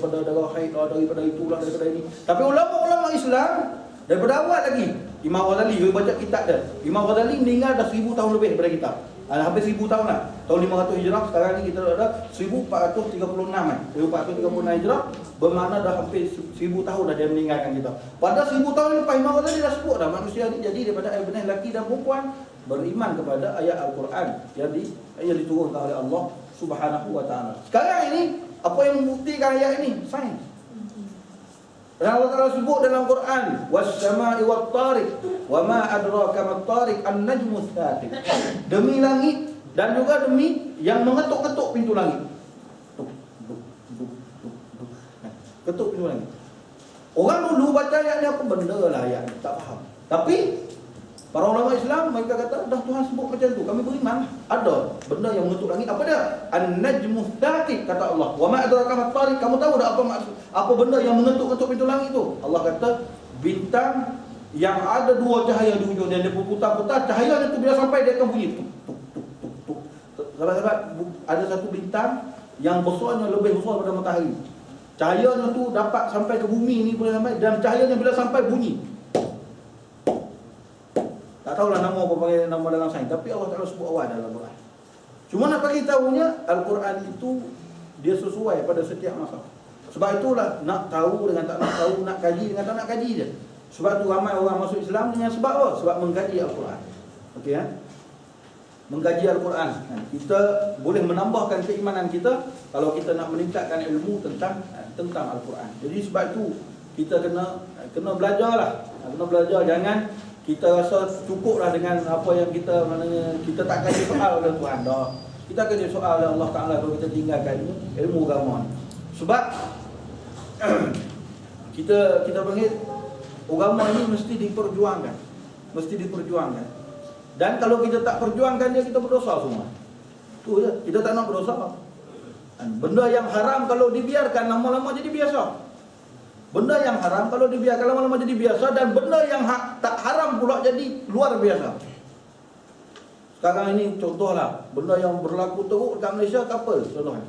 daripada darah haid lah, daripada itulah, daripada ini. Tapi ulama-ulama Islam daripada awal lagi, Imam Ghazali, dia baca kitab dia. Imam Ghazali meninggal dah 1000 tahun lebih daripada kita. Hampir 1000 tahun lah. Tahun 500 Hijrah, sekarang ni kita ada 1436 kan. 1436 Hijrah, bermakna dah hampir 1000 tahun dah dia meninggalkan kita. Pada 1000 tahun lepas Imam Ghazali dah sebut dah manusia ni jadi daripada air benih lelaki dan perempuan beriman kepada ayat Al-Quran yang diturunkan oleh Allah Subhanahu wa taala. Sekarang ini apa yang membuktikan ayat ini? Sains. Dan Allah Ta'ala sebut dalam Quran, was-sama'i wat-tariq, wa ma adraka mat-tariq, an-najmu ats-tsaqib. Demi langit dan juga demi yang mengetuk-ketuk pintu langit. Tuk, tuk, tuk, tuk, tuk. Ketuk pintu langit. Orang dulu baca ayat ni apa benda lah ayat ni, tak faham. Tapi para ulama Islam mereka kata dah Tuhan sebut macam tu, kami beriman ada benda yang mengetuk langit. Apa dia? An-najmu ats-tsaqib kata Allah. Wa ma adraka mat-tariq. Kamu tahu tak apa maksud apa benda yang mengetuk-ketuk pintu langit tu? Allah kata bintang yang ada dua cahaya di ujung dan dia berputar-putar, cahaya itu bila sampai dia akan bunyi tuk tuk tuk tuk tuk. Sahabat-sahabat, ada satu bintang yang besarnya lebih besar daripada matahari. Cahayanya tu dapat sampai ke bumi ni boleh sampai, dan cahayanya bila sampai bunyi. Tak tahulah nama apa panggil nama dalam sains, tapi Allah Taala sebut awal dalam Al-Quran. Cuma nak bagi tahunya Al-Quran itu dia sesuai pada setiap masa. Sebab itulah nak tahu dengan tak nak tahu, nak kaji dengan tak nak kaji je. Sebab tu ramai orang masuk Islam dengan sebab apa? Sebab mengkaji Al-Quran. Okey ya? Mengkaji Al-Quran. Kita boleh menambahkan keimanan kita kalau kita nak meningkatkan ilmu tentang Al-Quran. Jadi sebab itu kita kena belajarlah. Kena belajar, jangan kita rasa cukuplah dengan apa yang kita maknanya kita tak kaji soal oleh Tuhan dah. Kita kaji soal oleh Allah Taala kalau kita tinggalkan ilmu agama. Sebab kita panggil agama ini mesti diperjuangkan. Mesti diperjuangkan. Dan kalau kita tak perjuangkan dia, kita berdosa semua. Tu je, kita tak nak berdosa. Benda yang haram kalau dibiarkan lama-lama jadi biasa. Benda yang haram kalau dibiarkan lama-lama jadi biasa, dan benda yang tak haram pula jadi luar biasa. Sekarang ini contohlah, benda yang berlaku teruk dekat Malaysia, kapal contohnya.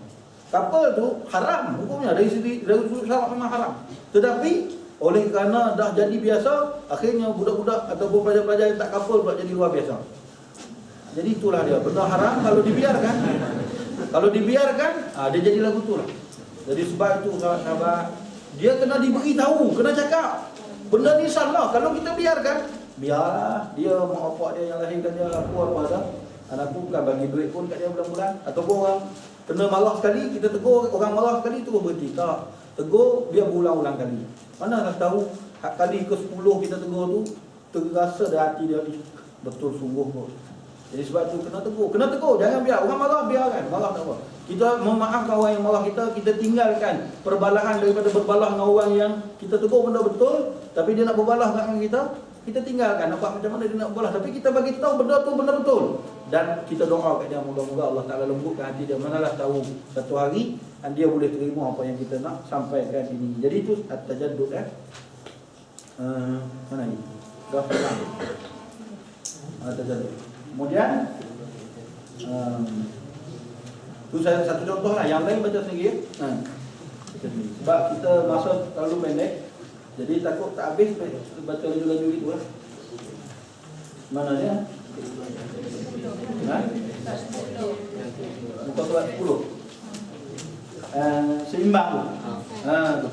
Kapal tu haram hukumnya dari syarak memang haram. Tetapi oleh kerana dah jadi biasa, akhirnya budak-budak ataupun pelajar-pelajar yang tak kapal pula jadi luar biasa. Jadi itulah dia, benda haram kalau dibiarkan, dia jadi lagu tu lah. Jadi sebab itu sahabat-sahabat, dia kena diberitahu, kena cakap benda ni salah. Kalau kita biarkan, biarlah dia mak bapak dia yang lahirkan dia, aku apa dah, anakku bukan bagi duit pun kat dia bulan-bulan. Ataupun orang kena marah sekali, kita tegur orang marah sekali, terus berhenti. Tak, tegur biar berulang-ulang kali. Manalah tahu kali ke-10 kita tegur tu terasa dari hati dia ni betul sungguh kot. Jadi sebab tu kena tegur, jangan biar orang marah, biarkan marah tak apa. Kita memaafkan orang yang marah kita tinggalkan perbalahan daripada berbalah dengan orang yang kita tegur benda betul, tapi dia nak berbalah dengan kita tinggalkan. Nampak macam mana dia nak berbalah, tapi kita bagi tahu benda tu benda betul. Dan kita doa kat dia, moga-moga Allah Taala lembutkan hati dia. Manalah tahu satu hari dia boleh terima apa yang kita nak sampaikan ini. Jadi itu at-tajaddud mana ni? Dah faham. At-tajaddud. Kemudian tu saya satu contoh lah, yang lain baca sendiri. Sebab kita masa terlalu pendek, jadi takut tak habis baca laju-laju itu lah. Mana dia? Muka surat 10. Seimbang tu. Tu.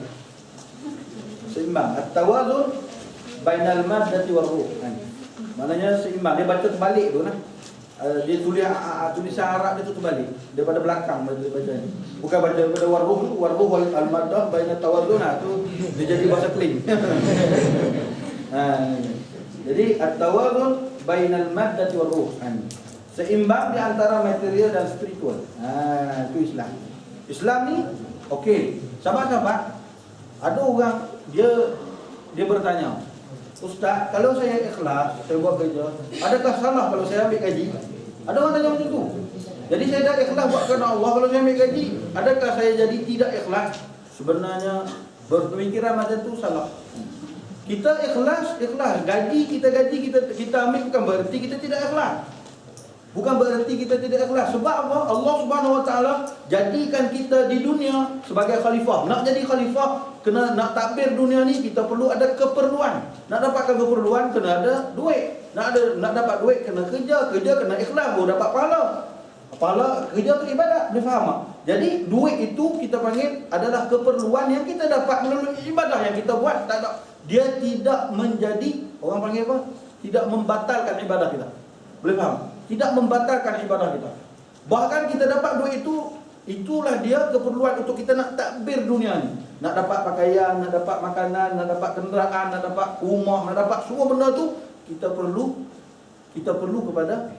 Seimbang. At-tawazun bainal maddati war ruh. Maknanya seimbang. Dia baca terbalik tu lah. Dia tulisan Arab dia tu terbalik daripada belakang baca ni. Bukan baca daripada warruh al-maddah baina tawazun tu dia jadi bahasa clean. Jadi at-tawazun bainal maddati war ruh. Seimbang di antara material dan spiritual. Itu Islam. Islam ni okey. Sahabat-sahabat, ada orang dia bertanya, Ustaz, kalau saya ikhlas, saya buat kerja, adakah salah kalau saya ambil gaji? Ada orang tanya macam tu. Jadi saya dah ikhlas buat kerana Allah, kalau saya ambil gaji, adakah saya jadi tidak ikhlas? Sebenarnya berpemikiran macam tu salah. Kita ikhlas, gaji kita ambil bukan berarti kita tidak ikhlas. Bukan bererti kita tidak ikhlas. Sebab apa? Allah Subhanahu Wa Taala jadikan kita di dunia sebagai khalifah. Nak jadi khalifah, kena nak takbir dunia ni, kita perlu ada keperluan. Nak dapatkan keperluan, kena ada duit. Nak dapat duit, kena kerja. Kerja kena ikhlas, baru dapat pahala. Pahala kerja tu ibadat. Boleh faham tak? Jadi duit itu kita panggil adalah keperluan yang kita dapat melalui ibadah yang kita buat. Tak ada. Dia tidak menjadi, orang panggil apa? Tidak membatalkan ibadah kita. Boleh faham? Tidak membatalkan ibadah kita. Bahkan kita dapat duit itu, itulah dia keperluan untuk kita nak takbir dunia ni. Nak dapat pakaian, nak dapat makanan, nak dapat kenderaan, nak dapat rumah, nak dapat semua benda tu, kita perlu kepada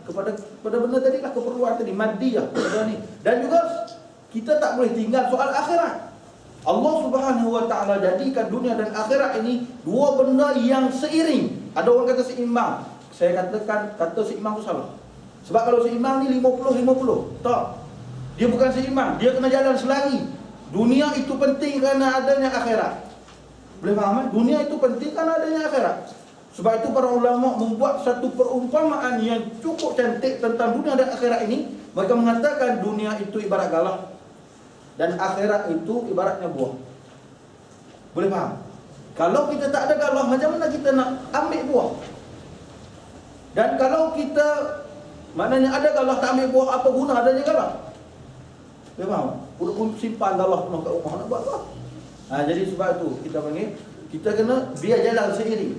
benda tadi lah, keperluan tadi, madiyah ni. Dan juga kita tak boleh tinggal soal akhirat. Allah Subhanahu Wa Taala jadikan dunia dan akhirat ini dua benda yang seiring. Ada orang kata seimbang. Saya kata seimbang tu salah. Sebab kalau seimbang ni 50-50. Tak. Dia bukan seimbang, dia kena jalan selari. Dunia itu penting kerana adanya akhirat. Boleh faham kan? Dunia itu penting kerana adanya akhirat. Sebab itu para ulama membuat satu perumpamaan yang cukup cantik tentang dunia dan akhirat ini. Mereka mengatakan dunia itu ibarat galah dan akhirat itu ibaratnya buah. Boleh faham? Kalau kita tak ada galah, macam mana kita nak ambil buah? Dan kalau kita maknanya ada galah tak ambil buah, apa guna adanya galah? Boleh faham? Pun simpan galah penuh kat rumah, nak buat apa? Jadi sebab itu kita panggil, kita kena biar jalan seiring.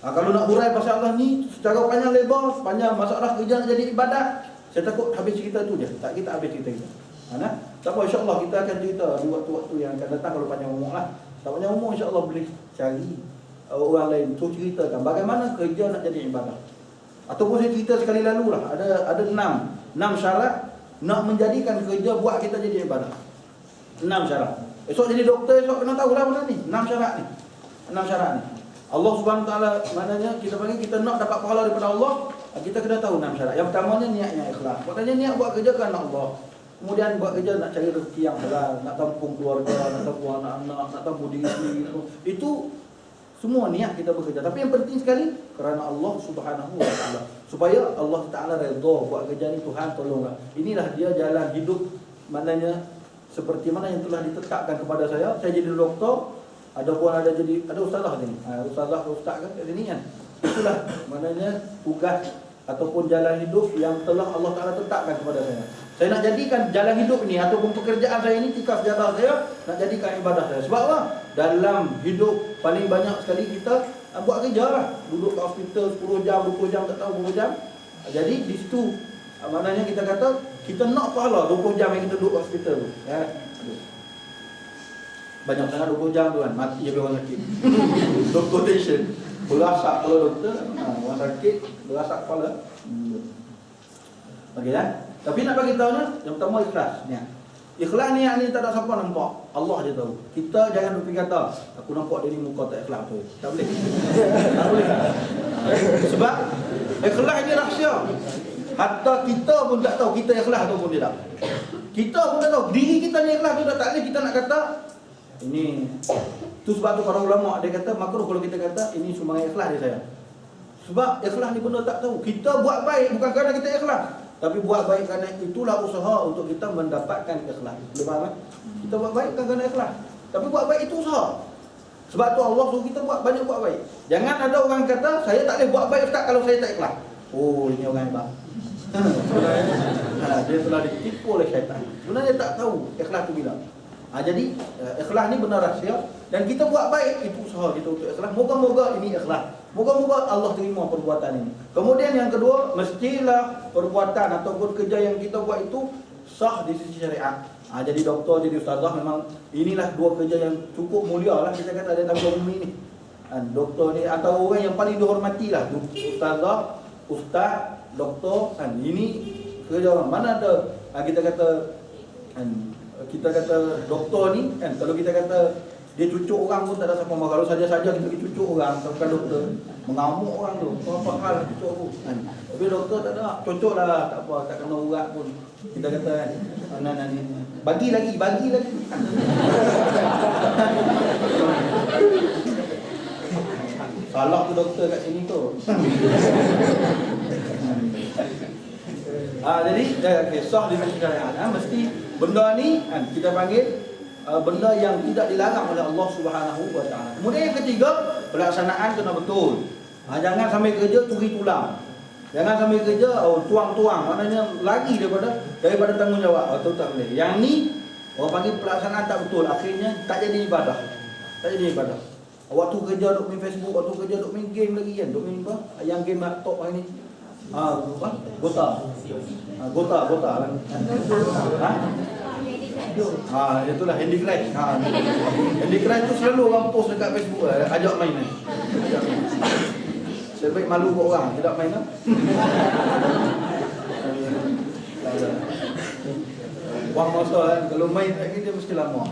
Kalau nak hurai pasal Allah ni secara panjang lebar, panjang masalah kerja nak jadi ibadat, saya takut habis cerita tu je. Tak, kita habis cerita kita. Tak apa, insya-Allah kita akan cerita di waktu-waktu yang akan datang kalau panjang umur lah. Tak panjang umur, insya-Allah boleh cari orang lain tu ceritakan bagaimana kerja nak jadi ibadah. Ataupun saya cerita sekali lalu lah, ada 6 syarat nak menjadikan kerja buat kita jadi ibadah. 6 syarat. Esok jadi doktor, esok kena tahu lah benda ni. 6 syarat ni. 6 syarat ni. Allah Subhanahu Wa Taala maknanya kita panggil, kita nak dapat pahala daripada Allah, kita kena tahu 6 syarat. Yang pertamanya niatnya ikhlas. Maknanya niat buat kerja kerana Allah. Kemudian buat kerja nak cari rezeki yang halal, nak tampung keluarga, nak tampung anak-anak, nak tampung diri sendiri. Itu semua niat kita bekerja. Tapi yang penting sekali kerana Allah Subhanahu Wa Taala. Supaya Allah Taala redha buat kerja ni, Tuhan tolonglah. Inilah dia jalan hidup, maknanya seperti mana yang telah ditetapkan kepada saya. Saya jadi doktor, ada ustazah ni. Ustaz kan kat sini kan. Itulah maknanya tugas ataupun jalan hidup yang telah Allah Taala tetapkan kepada saya. Saya nak jadikan jalan hidup ini ataupun pekerjaan saya ini, tikar sejarah saya, nak jadikan ibadah saya. Sebab apa? Dalam hidup paling banyak sekali kita buat kerja lah. Duduk kat hospital 10 jam, 20 jam, tak tahu berapa jam. Jadi di situ maknanya kita kata kita nak pahala 20 jam yang kita duduk kat hospital tu. Banyak sangat 20 jam tu kan, mati je orang sakit. Doktor station, berasak kalau doktor, orang sakit, berasak kepala. Okey kan? Tapi nak bagi tahu yang pertama ikhlas niat. Ikhlas niat ni tak ada siapa nampak, Allah je tahu. Kita jangan berfikir kata aku nampak dia ni muka tak ikhlas tu. Tak boleh. Tak boleh. Sebab ikhlas ni rahsia. Hatta kita pun tak tahu kita ikhlas ataupun tidak. Kita pun tak tahu diri kita ni ikhlas tu, tak boleh kita nak kata ini. Tu sebab tu para ulama dia kata makruh kalau kita kata ini sumbangan ikhlas dia saya. Sebab ikhlas ni benda tak tahu. Kita buat baik bukan kerana kita ikhlas, tapi buat baik kerana itulah usaha untuk kita mendapatkan ikhlas. Boleh faham kan? Kita buat baik bukan kerana ikhlas, tapi buat baik itu usaha. Sebab tu Allah suruh kita buat baik. Jangan ada orang kata saya tak boleh buat baik Ustaz kalau saya tak ikhlas. Oh, ini orang hebat. Dia telah ditipu oleh syaitan. Sebenarnya tak tahu ikhlas tu bila. Jadi ikhlas ni benar rahsia, dan kita buat baik itu usaha kita untuk ikhlas. Moga-moga ini ikhlas. Moga-moga Allah terima perbuatan ini. Kemudian yang kedua, mestilah perbuatan ataupun kerja yang kita buat itu sah di sisi syariat. Jadi doktor, jadi ustazah, memang inilah dua kerja yang cukup mulia lah. Kita kata ada dalam bumi ni. Doktor ni antara orang yang paling dihormati lah. Ustazah, ustaz, doktor. Ini kerja orang. Mana ada kita kata doktor ni kan, kalau kita kata dia cucuk orang pun tak ada siapa marah. Kalau saja-saja kita pergi cucuk orang, bukan doktor, mengamuk orang tu, apa hal cucuk aku kan. Tapi doktor tak ada, cucuk lah, tak apa, tak kena urat pun. Kita kata kan, bagi lagi. Salah tu doktor kat sini tu. Jadi kisah di syariat mesti benda ni kita panggil benda yang tidak dilarang oleh Allah Subhanahu wa taala. Kemudian yang ketiga, pelaksanaan kena betul. Jangan sambil kerja curi tulang. Jangan sambil kerja tuang-tuang, maknanya lagi daripada tanggungjawab. Atau tak boleh. Yang ni orang panggil pelaksanaan tak betul, akhirnya tak jadi ibadah. Tak jadi ibadah. Waktu kerja duk main Facebook, waktu kerja duk main game lagi kan. Duk main apa? Yang game laptop hari ni. Gota lah. Itulah handicraft. Handicraft tu selalu orang post dekat Facebook ajak main ni. Saya baik malu kat orang tidak main lah. Wang masa kan kalau main lagi dia mesti lama.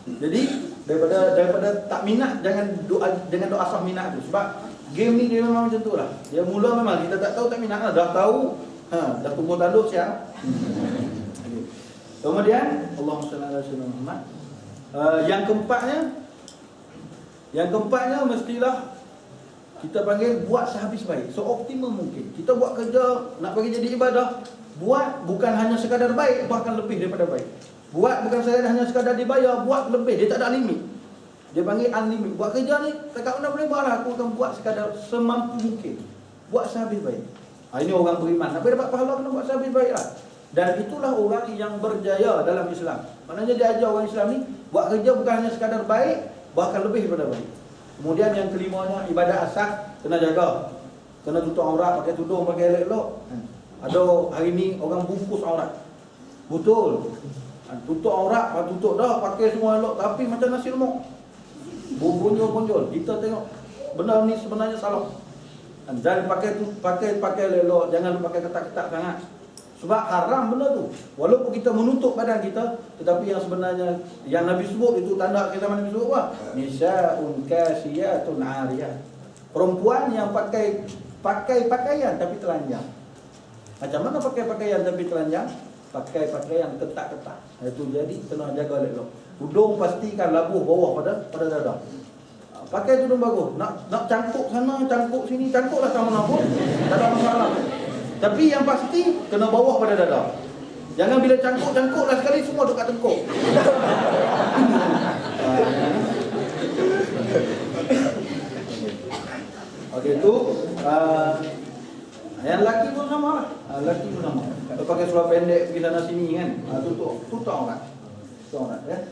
Jadi daripada tak minat jangan doa asah minat tu. Sebab game ni dia memang macam tu lah. Dia mula memang kita tak tahu tak minat lah. Dah tahu dah tumbuh tanduk siap. Kemudian Allahumma salli ala sayyidina Muhammad. Yang keempatnya mestilah kita panggil buat sehabis baik, seoptimum mungkin. Kita buat kerja nak bagi jadi ibadah, buat bukan hanya sekadar baik, bahkan lebih daripada baik. Buat bukan hanya sekadar dibayar, buat lebih, dia tak ada limit. Dia panggil unlimit. Buat kerja ni tak mana boleh buat lah, aku akan buat sekadar semampu mungkin. Buat sehabis baik. Ini orang beriman. Nak dapat pahala kena buat sehabis baik lah. Dan itulah orang yang berjaya dalam Islam. Maknanya dia ajar orang Islam ni buat kerja bukan hanya sekadar baik, bahkan lebih daripada baik. Kemudian yang kelimanya, ibadah asas kena jaga. Kena tutup aurat, pakai tudung, pakai elok-elok. Ada hari ni orang bungkus aurat. Betul. Tutup aurat, tutup dah, pakai semua elok, tapi macam nasi lemak. Bonjol. Kita tengok benda ni sebenarnya salah. Dan pakai elok, jangan pakai ketat-ketat sangat. Sebab haram benda tu. Walaupun kita menutup badan kita, tetapi yang sebenarnya yang Nabi sebut itu tanda kita Nabi sebut apa? Nisa'un kasiyatun 'ariyah. Perempuan yang pakai pakaian tapi telanjang. Macam mana pakai pakaian tapi telanjang? Pakai pakaian ketat-ketat. Itu jadi kena jaga elok. Tudung pastikan labuh bawah pada dada. Pakai tudung bagus. Nak cangkuk sana, cangkuk sini, cangkuklah sama mana pun. Tak ada masalah. Tapi yang pasti kena bawah pada dada. Jangan bila cangkuk-cangkuklah sekali semua dekat tengkuk. Okey tu yang lelaki pun sama lah. Lelaki pun sama. Kalau pakai seluar pendek pergi sana sini kan. Tutup aurat. Tutup aurat ya.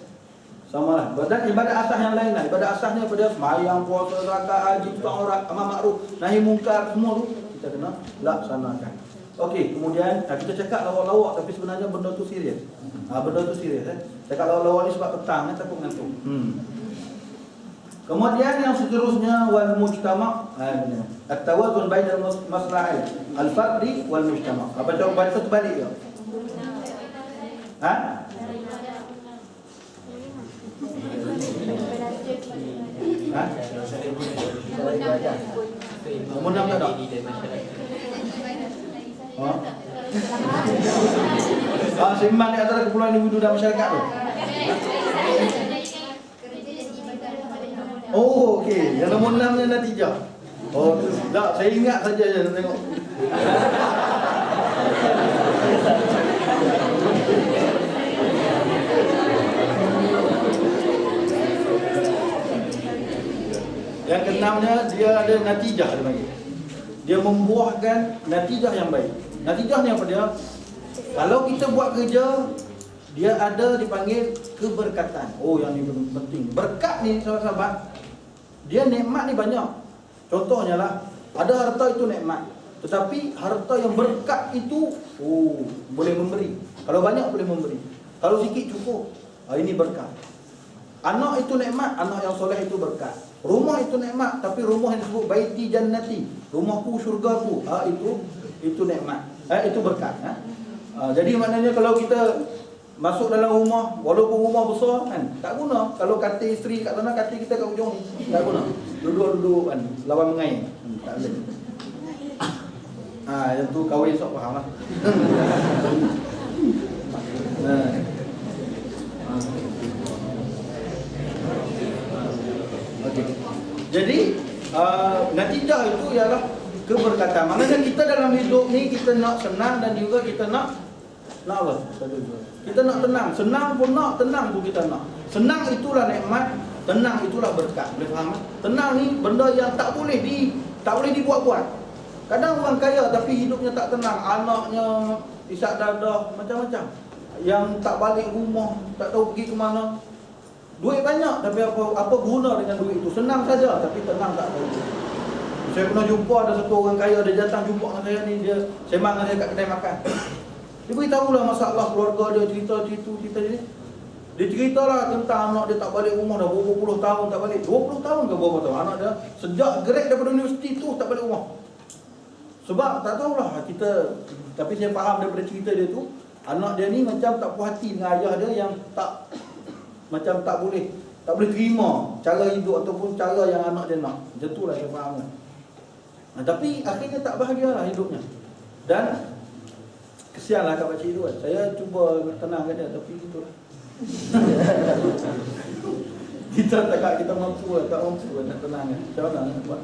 Sama lah. Ibadat asas yang lain lah. Ibadat asasnya pada sembahyang, puasa, zakat, haji, tutup aurat, amar makruf, nahi mungkar, semua tu kita kena laksanakan. Okey, kemudian kita cakap lawak-lawak tapi sebenarnya benda tu serius. Benda tu serius Cakap lawak-lawak ni sebab petang takut ngantuk. Kemudian yang seterusnya wal mujtama', at-tawazun bainal maslahah al-fardhi wal mujtama'. Apa cara baca terbalik ke? Nombor 6 tak ada? Seimbang di antara kepulauan individu dan masyarakat tu. Oh, okey. Yang nombor 6 ni natijah. Oh, tak, saya ingat saja je nak tengok. Yang keenamnya dia ada natijah dia panggil. Dia membuahkan natijah yang baik. Natijah ni apa dia? Kalau kita buat kerja, dia ada dipanggil keberkatan. Oh, yang ni penting. Berkat ni sahabat-sahabat, dia nikmat ni banyak. Contohnya lah, ada harta itu nikmat. Tetapi harta yang berkat itu, boleh memberi. Kalau banyak boleh memberi. Kalau sikit cukup. Ini berkat. Anak itu nikmat, anak yang soleh itu berkat. Rumah itu nikmat, tapi rumah yang disebut baiti jannati, rumahku syurgaku, itu nikmat. Itu berkat. Jadi maknanya kalau kita masuk dalam rumah, walaupun rumah besar kan, tak guna. Kalau katil isteri kat sana, katil kita kat ujung, tak guna. Duduk-duduk kan, lawan mengai. Tak boleh. Yang tu kahwin sok faham lah. Okay. Jadi natijah itu ialah keberkatan. Maknanya kita dalam hidup ni kita nak senang dan juga kita nak apa? Kita nak tenang. Senang pun nak, tenang pun kita nak. Senang itulah nikmat, tenang itulah berkat. Boleh faham? Tenang ni benda yang tak boleh dibuat-buat. Kadang orang kaya tapi hidupnya tak tenang, anaknya isak dadah macam-macam. Yang tak balik rumah, tak tahu pergi ke mana. Duit banyak tapi apa guna dengan duit itu? Senang saja tapi tenang tak tahu. Saya pernah jumpa ada satu orang kaya, dia datang jumpa dengan saya ni, dia sembang dengan saya kat kedai makan. Dia beritahulah masalah keluarga dia, cerita ni. Dia ceritalah tentang anak dia tak balik rumah dah berapa puluh tahun tak balik. 20 tahun ke berapa tahun anak dia sejak grad daripada universiti tu tak balik rumah. Sebab tak tahulah kita, tapi saya faham daripada cerita dia tu, anak dia ni macam tak puas hati dengan ayah dia yang macam tak boleh terima cara hidup ataupun cara yang anak dia nak. Macam itulah saya faham. Tapi akhirnya tak bahagialah hidupnya. Dan kesianlah kat pakcik tu kan. Saya cuba tenangkan dia tapi itulah. kita mampu tak mampu nak tenangkan. Macam mana nak buat?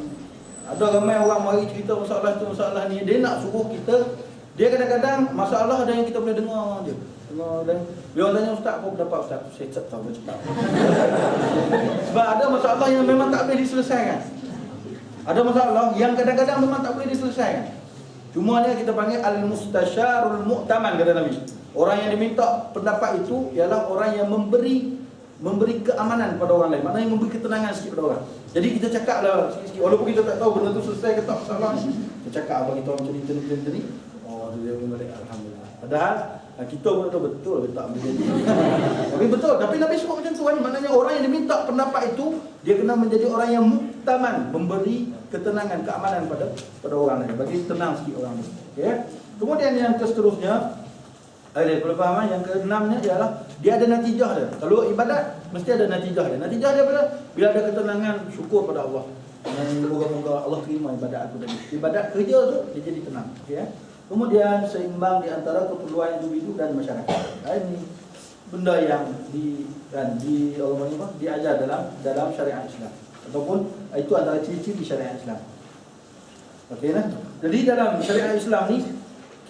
Ada ramai orang mari cerita masalah tu, masalah ni. Dia nak suruh kita, dia kadang-kadang masalah ada yang kita boleh dengar je. Dan dia orang tanya, ustaz apa pendapat ustaz? Saya tak tahu cakap. Sebab ada masalah yang memang tak boleh diselesaikan. Ada masalah yang kadang-kadang memang tak boleh diselesaikan. Cuma ni kita panggil al-mustasyarul mu'taman, kata Nabi. Orang yang diminta pendapat itu ialah orang yang memberi keamanan pada orang lain. Maknanya memberi ketenangan sikit pada orang. Jadi kita cakaplah sikit-sikit, walaupun kita tak tahu benda tu selesai ke tak masalah. Kita cakap bagi kita macam ni. Oh, dia balik alhamdulillah. Padahal kita pun tahu betul ke tak menjadi. Tapi betul, tapi Nabi sebut macam tu kan. Maknanya orang yang diminta pendapat itu dia kena menjadi orang yang mu'taman, memberi ketenangan, keamanan pada orang lain, bagi tenang sikit orang tu. Okey. Kemudian yang seterusnya, kalau faham, yang keenamnya ialah dia ada natijah dia. Kalau ibadat mesti ada natijah dia. Natijah dia bila ada ketenangan, syukur pada Allah. Dan moga-moga Allah terima ibadat aku tadi. Ibadat kerja tu dia jadi tenang. Okey. Kemudian seimbang di antara keperluan individu dan masyarakat. Ini benda yang diajar dalam syariat Islam. Ataupun itu antara ciri-ciri syariat Islam. Okey nah. Jadi dalam syariat Islam ni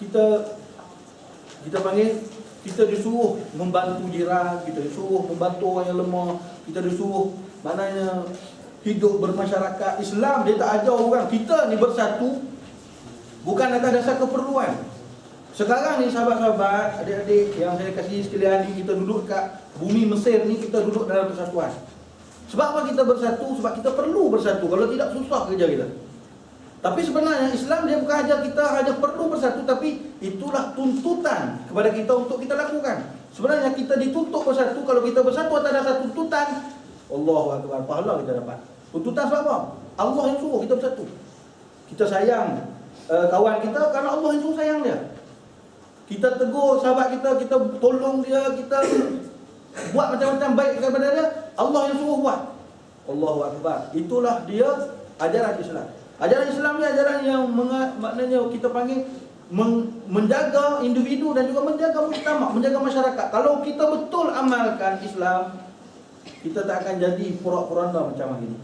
kita panggil, kita disuruh membantu jiran, kita disuruh membantu orang yang lemah, kita disuruh maknanya hidup bermasyarakat. Islam dia tak ajar orang kita ni bersatu bukan atas dasar keperluan. Sekarang ni sahabat-sahabat, adik-adik yang saya kasih sekalian ni, kita duduk kat bumi Mesir ni, kita duduk dalam persatuan. Sebab apa kita bersatu? Sebab kita perlu bersatu. Kalau tidak susah kerja kita. Tapi sebenarnya Islam dia bukan ajar kita hanya perlu bersatu, tapi itulah tuntutan kepada kita untuk kita lakukan. Sebenarnya kita dituntut bersatu. Kalau kita bersatu atas dasar tuntutan, Allahu Akbar, pahala kita dapat. Tuntutan sebab apa? Allah yang suruh kita bersatu. Kita sayang kawan kita kerana Allah yang suruh sayang dia. Kita tegur sahabat kita, kita tolong dia, kita buat macam-macam baik kepada dia, Allah yang suruh buat. Allahu Akbar. Itulah dia ajaran Islam. Ajaran Islam ni ajaran yang maknanya kita panggil menjaga individu dan juga menjaga mujtama', menjaga masyarakat. Kalau kita betul amalkan Islam, kita tak akan jadi porak-poranda macam hari ini.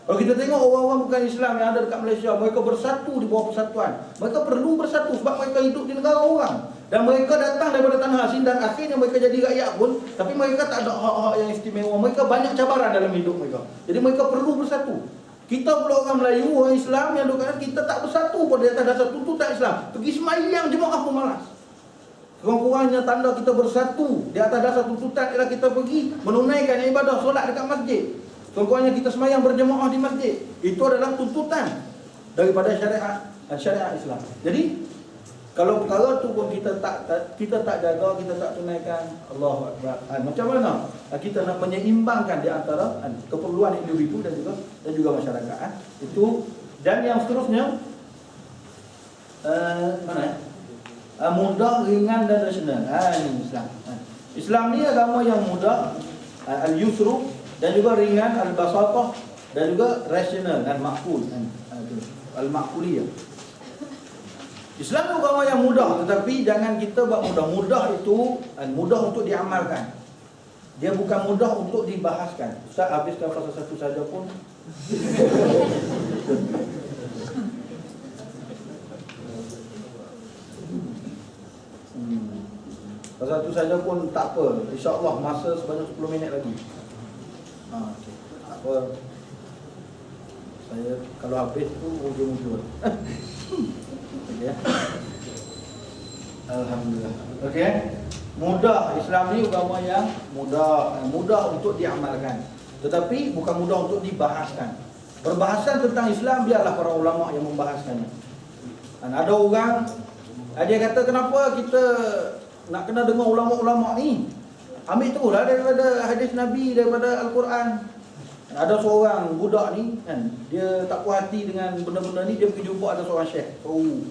Kalau kita tengok orang-orang bukan Islam yang ada dekat Malaysia, mereka bersatu di bawah persatuan. Mereka perlu bersatu sebab mereka hidup di negara orang. Dan mereka datang daripada tanah asing dan akhirnya mereka jadi rakyat pun, tapi mereka tak ada hak-hak yang istimewa. Mereka banyak cabaran dalam hidup mereka. Jadi mereka perlu bersatu. Kita pula orang Melayu, orang Islam yang dukkan kita tak bersatu pun di atas dasar tuntutan Islam. Pergi semayang jemaah pun malas. Kurang-kurangnya tanda kita bersatu di atas dasar tuntutan ialah kita pergi menunaikan ibadah solat dekat masjid. Kurang-kurangnya kita semayang berjemaah di masjid. Itu adalah tuntutan daripada syariat Islam. Jadi kalau perkara tu pun kita tak jaga, kita tak tunaikan, Allahu Akbar. Macam mana kita nak menyeimbangkan di antara keperluan individu dan juga masyarakat. Itu. Dan yang seterusnya mudah, ringan dan rasional. Ini Islam. Islam ni agama yang mudah, al-yusru, dan juga ringan, al-basatah, dan juga rasional dan makul. Al-makuliyah. Islam itu agama yang mudah, tetapi jangan kita buat mudah. Mudah itu mudah untuk diamalkan. Dia bukan mudah untuk dibahaskan. Ustaz habiskan fasa satu saja pun. satu saja pun tak apa. InsyaAllah masa sebanyak 10 minit lagi. Okay. Tak apa. Saya kalau habis tu ujung-ujung. Okey ya. Alhamdulillah. Okey. Mudah. Islam ni agama yang mudah untuk diamalkan. Tetapi bukan mudah untuk dibahaskan. Perbahasan tentang Islam biarlah para ulama yang membahaskannya. Dan ada orang dia kata kenapa kita nak kena dengar ulama-ulama ni? Ambil tu lah daripada hadis Nabi, daripada Al-Quran. Ada seorang budak ni kan, dia tak puas hati dengan benda-benda ni, dia pergi jumpa ada seorang syekh, guru.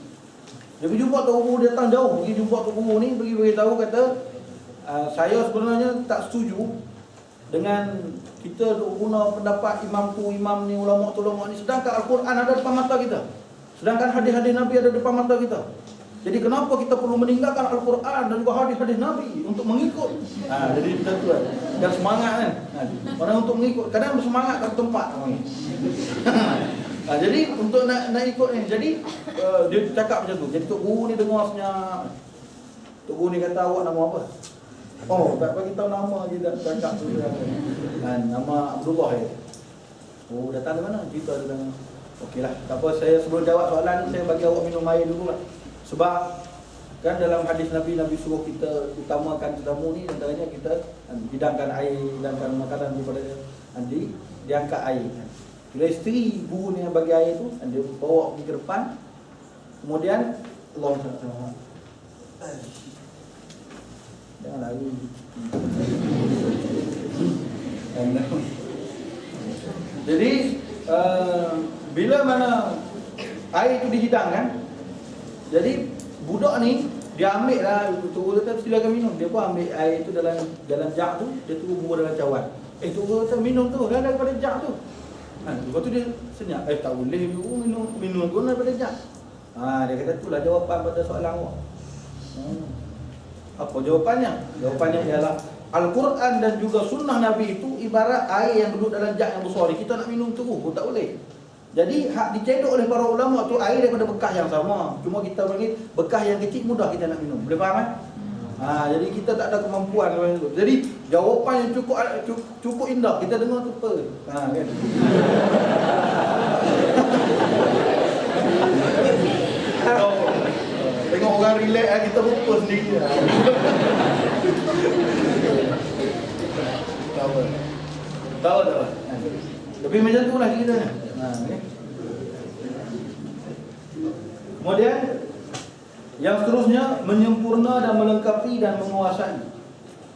Dia pergi jumpa tu guru, dia datang jauh pergi jumpa tu guru ni, pergi beritahu kata saya sebenarnya tak setuju dengan kita guna pendapat imam tu, imam ni, ulama tu, ulama ni, sedangkan Al-Quran ada depan mata kita. Sedangkan hadis-hadis Nabi ada depan mata kita. Jadi kenapa kita perlu meninggalkan Al-Quran dan juga hadis-hadis Nabi untuk mengikut? Jadi kita tu kan. Dan semangat kan. Orang untuk mengikut. Kadang bersemangat tak tempat. Jadi untuk nak ikut ni. Jadi dia cakap macam tu. Jadi Tok Guru ni dengar senyap. Tok Guru ni kata awak nama apa? Oh, tak bagi tahu nama je dah cakap tu. Nama Abdullah ya. Oh, datang dari mana? Cerita datang. Okeylah. Tak apa, saya sebelum jawab soalan ni saya bagi awak minum air dulu lah. Sebab kan dalam hadis Nabi suruh kita utamakan tetamu ni, antaranya kita hidangkan air, hidangkan makanan daripada nanti diangkat air. Bila isteri guru ni yang bagi air tu, dia bawa pergi ke depan. Kemudian Allah SWT, jangan lari. Jadi bila mana air itu dihidangkan, jadi budak ni dia ambil lah, Tunggu kata silakan minum. Dia pun ambil air itu dalam jug tu, dia turun buah dalam cawan. Tunggu kata minum tu dah daripada jug tu. Lepas tu dia senyap, tak boleh minum tu daripada jug. Dia kata itulah jawapan pada soalan awak. Apa jawapannya? Jawapannya ialah Al-Quran dan juga sunnah Nabi itu ibarat air yang duduk dalam jug yang besar ni. Kita nak minum terus pun tak boleh. Jadi hak dicedok oleh para ulama tu air daripada bekas yang sama. Cuma kita bagi bekas yang kecil mudah kita nak minum. Boleh faham kan? Jadi kita tak ada kemampuan. Jadi jawapan yang cukup indah. Kita dengar tu apa? Kan? Tengok orang relax kita lupa sendiri. Tahu tak? Tapi macam tu lah kita. Kemudian yang seterusnya menyempurna dan melengkapi dan menguasai.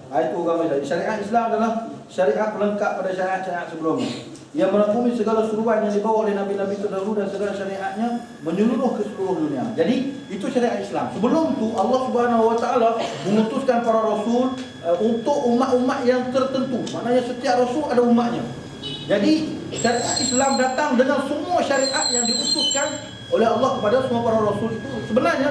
Itu agama Islam. Syariat Islam adalah syariat pelengkap pada syariat-syariat sebelumnya. Yang merangkumi segala suruhan yang dibawa oleh Nabi-Nabi terdahulu dan segala syariatnya menyeluruh ke seluruh dunia. Jadi itu syariat Islam. Sebelum tu Allah Subhanahu Wa Taala mengutuskan para rasul untuk umat-umat yang tertentu. Maknanya setiap rasul ada umatnya. Jadi syariat Islam datang dengan semua syariat yang diutuskan oleh Allah kepada semua para rasul itu. Sebenarnya